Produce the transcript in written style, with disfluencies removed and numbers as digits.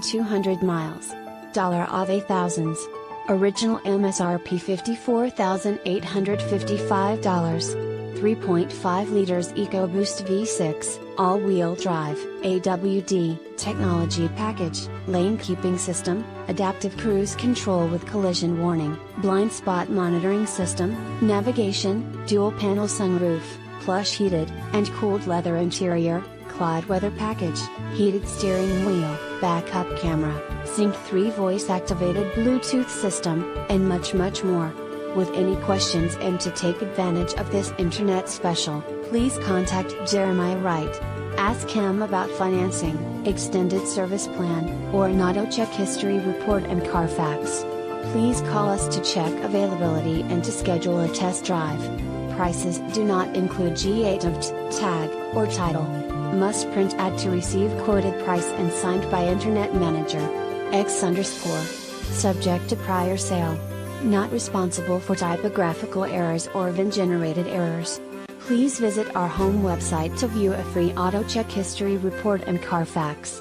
200 miles. $of thousands. Original MSRP $54,855. 3.5 liters EcoBoost V6, all-wheel drive, AWD, technology package, lane keeping system, adaptive cruise control with collision warning, blind spot monitoring system, navigation, dual panel sunroof, plush heated and cooled leather interior, Clod weather package, heated steering wheel, backup camera, Sync 3 voice activated Bluetooth system, and much more. With any questions and to take advantage of this internet special, please contact Jeremiah Wright. Ask him about financing, extended service plan, or an auto check history report and Carfax. Please call us to check availability and to schedule a test drive. Prices do not include G8 of tag, or title. Must print ad to receive quoted price and signed by Internet Manager. X_. Subject to prior sale. Not responsible for typographical errors or VIN-generated errors. Please visit our home website to view a free auto check history report and Carfax.